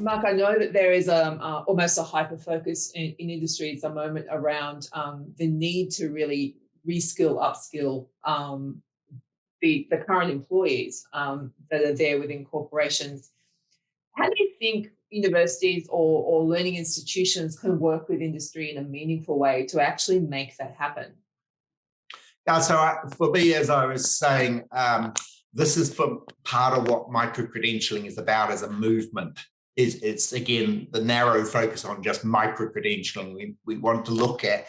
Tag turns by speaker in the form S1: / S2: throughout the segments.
S1: Mark, I know that there is almost a hyper focus in industry at the moment around the need to really reskill, upskill the current employees that are there within corporations. How do you think universities or learning institutions can work with industry in a meaningful way to actually make that happen?
S2: Yeah, so for me, as I was saying, this is for part of what micro-credentialing is about as a movement. It's again, the narrow focus on just micro-credentialing. We want to look at,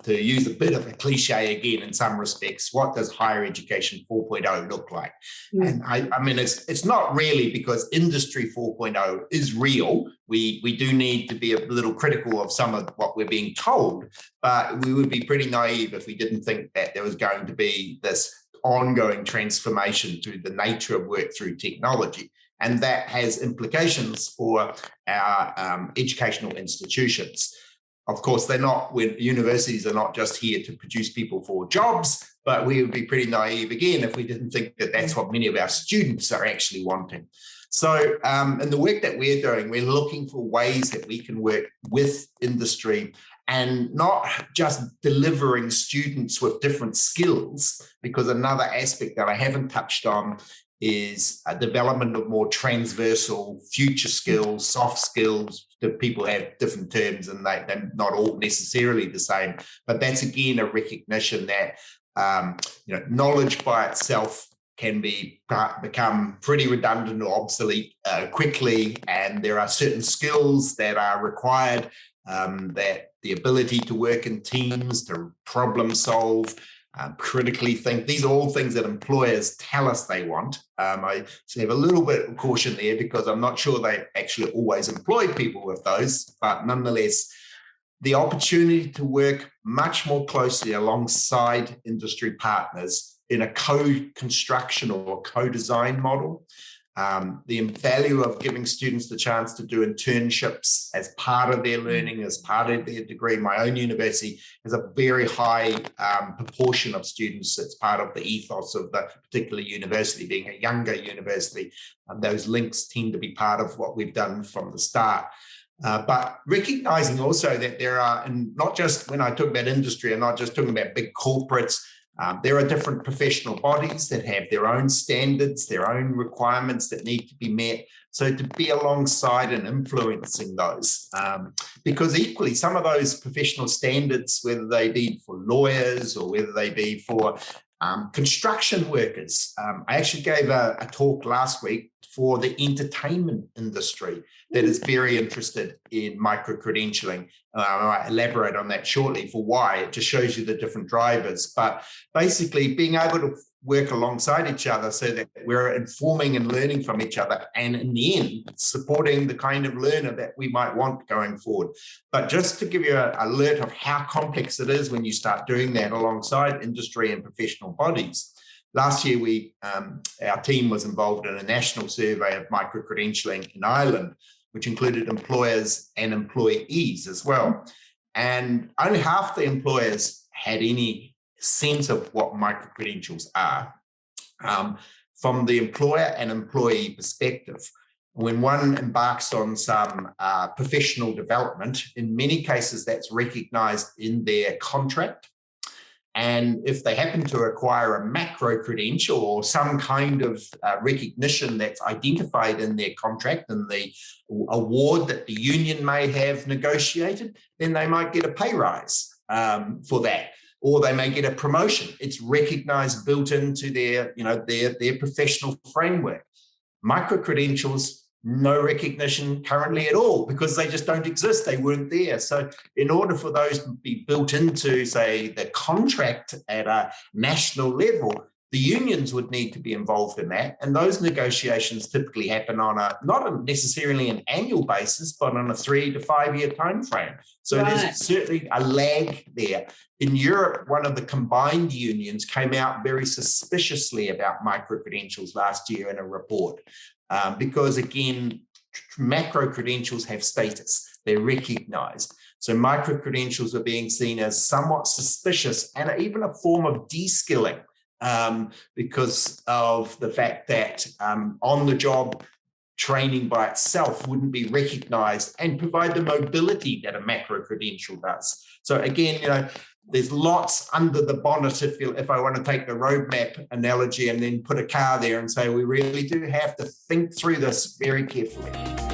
S2: to use a bit of a cliche again in some respects, what does higher education 4.0 look like? And I mean, it's not really, because industry 4.0 is real. We do need to be a little critical of some of what we're being told, but we would be pretty naive if we didn't think that there was going to be this ongoing transformation through the nature of work through technology. And that has implications for our educational institutions. Of course, universities are not just here to produce people for jobs, but we would be pretty naive again if we didn't think that that's what many of our students are actually wanting. So in the work that we're doing, we're looking for ways that we can work with industry and not just delivering students with different skills, because another aspect that I haven't touched on is a development of more transversal future skills, soft skills. That people have different terms and they're not all necessarily the same, but that's again a recognition that knowledge by itself can become pretty redundant or obsolete quickly, and there are certain skills that are required, that the ability to work in teams, to problem solve, critically think. These are all things that employers tell us they want. I have a little bit of caution there because I'm not sure they actually always employ people with those, but nonetheless, the opportunity to work much more closely alongside industry partners in a co-construction or co-design model. The value of giving students the chance to do internships as part of their learning, as part of their degree. My own university has a very high proportion of students that's part of the ethos of the particular university, being a younger university. Those links tend to be part of what we've done from the start. But recognizing also that there are, and not just when I talk about industry, I'm not just talking about big corporates. There are different professional bodies that have their own standards, their own requirements that need to be met. So to be alongside and influencing those, because equally some of those professional standards, whether they be for lawyers or whether they be for construction workers. I actually gave a talk last week for the entertainment industry that is very interested in micro-credentialing. I might elaborate on that shortly for why. It just shows you the different drivers. But basically being able to work alongside each other so that we're informing and learning from each other, and in the end, supporting the kind of learner that we might want going forward. But just to give you an alert of how complex it is when you start doing that alongside industry and professional bodies. Last year, our team was involved in a national survey of micro-credentialing in Ireland, which included employers and employees as well. And only half the employers had any sense of what micro-credentials are. From the employer and employee perspective, when one embarks on some professional development, in many cases that's recognized in their contract. And if they happen to acquire a macro credential or some kind of recognition that's identified in their contract and the award that the union may have negotiated, then they might get a pay rise for that, or they may get a promotion. It's recognized, built into their professional framework. Micro credentials, no recognition currently at all, because they just don't exist. They weren't there. So in order for those to be built into, say, the contract at a national level, the unions would need to be involved in that. And those negotiations typically happen on not necessarily an annual basis, but on a 3 to 5 year time frame. So There's certainly a lag there. In Europe, one of the combined unions came out very suspiciously about micro-credentials last year in a report. Because again, macro credentials have status, they're recognized. So micro credentials are being seen as somewhat suspicious and even a form of de-skilling because of the fact that on the job training by itself wouldn't be recognized and provide the mobility that a macro credential does. So again, there's lots under the bonnet if I want to take the roadmap analogy and then put a car there and say we really do have to think through this very carefully.